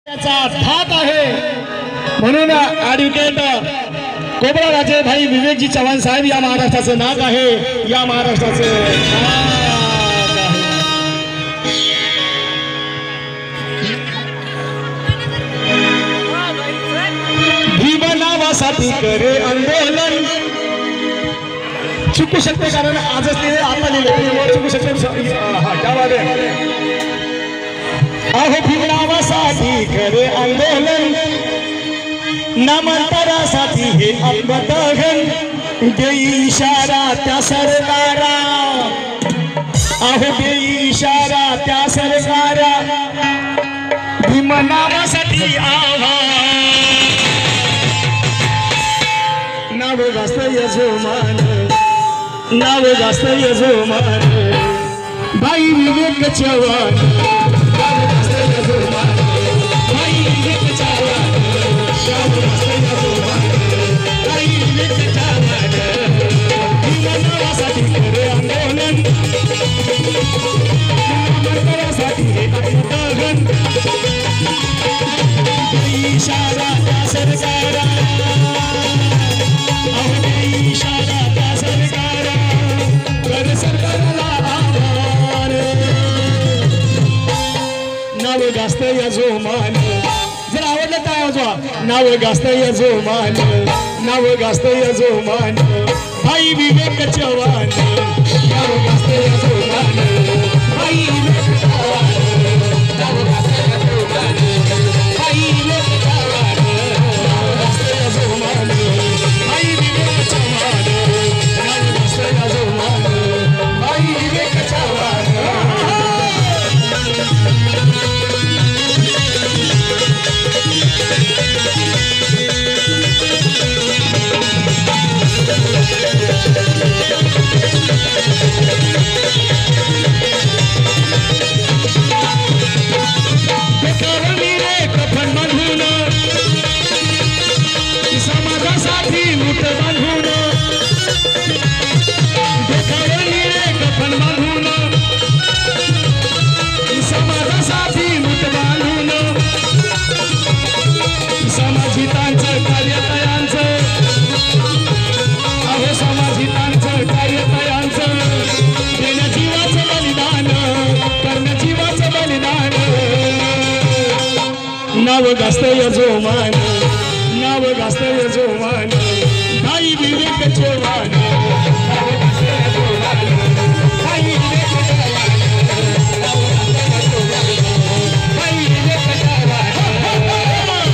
थाट आहे म्हणून advocate cobra राजे भाई विवेकजी चव्हाण साहेब या महाराष्ट्राचं नाक आहे, या महाराष्ट्राचं भीम नावासाठी करे आंदोलन. चुकू शकते कारण आजच लिहिले आता लिहिले चुकू शकते. अहो भीम नावासाठी करे आंदोलन, नामांतरासाठी हे आत्मदहन. देई इशारा त्या सरकारा, अहो देई इशारा त्या सरकारा. भीम नावासाठी नाव जास्त यजमान, नाव जास्त यजमान भाई विवेक चव्हाण. नाव जास्त यजमान भाई विवेक चव्हाण, नाव जास्त यजमान भाई विवेक चव्हाण. भीम नावासाठी करे आंदोलन, नामांतरासाठी हे आत्मदहन. इशारा त्या सरकारा, इशारा त्या सरकारा. कर सरकारला आभार. नाव गास्त यजमान, जर आवडलं काय वाजवा. नाव गास्त यजमान, नाव गास्त यजमान भाई विवेक चव्हाण. नाव गास्त यजमान भाई विवेक चव्हाण, नाव गास्त यजमान भाई विवेक चव्हाण. नाव गास्त यजमान भाई विवेक चव्हाण, नाव गास्त यजमान भाई विवेक चव्हाण. समाजासाठी मुठ बांधून, देखावली रे कफन बांधून. समाजासाठी मुठ बांधून, समाजहितांचं कार्यतयांचं, अहो समाजहितांचं कार्यतयांचं. देण्या जीवाचं बलिदान, करणं जीवाचं बलिदान. नाव गास्त यजमान, नाव गास्त यजमान भाई विवेक चव्हाण. नाव गास्त यजमान भाई विवेक चव्हाण, नाव गास्त यजमान भाई विवेक चव्हाण.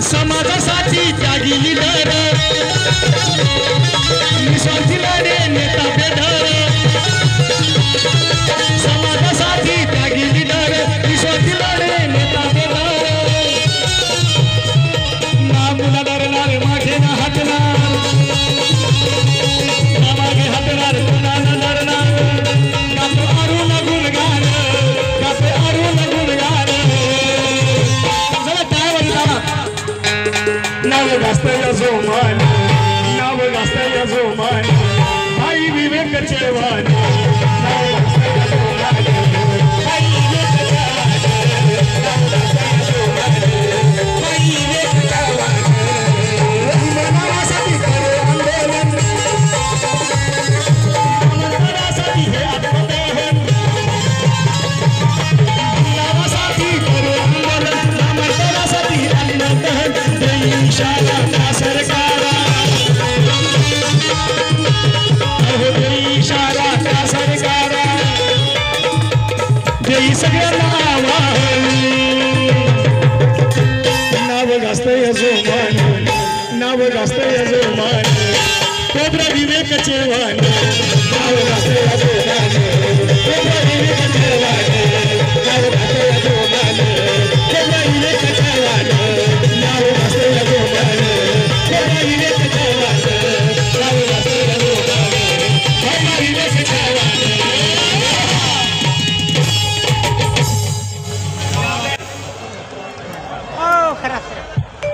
समाजासाठी त्यागी लिडर, निस्वार्थी लढे नेता बेधर. समाजासाठी त्यागी लिडर, निस्वार्थी लढे नेता बेधर. ना मुला डरणार मागे ना हटणार, ना मागे हटणार पुन्हा न डरणार. गातो अरुण गुणगान, गातो अरुण गुणगान. नाव गास्त यजमान, नाव गास्त यजमान भाई विवेक चव्हाण. नाव गास्त यजमान भाई विवेक चव्हाण, नाव गास्त यजमान भाई विवेक चव्हाण. भीम नावासाठी करे आंदोलन, नामांतरासाठी हे आत्मदहन. नावासाठी करे आंदोलन, नामांतरासाठी आत्मदहन. इशारा त्या सरकारा, अहो देई इशारा त्या सरकारा. देई सगळ्यांना आवाहन. नाव गास्त यजमान, नाव गास्त यजमान कोबरा विवेक चव्हाण. नाव गास्त यजमान कोबरा विवेक चव्हाण.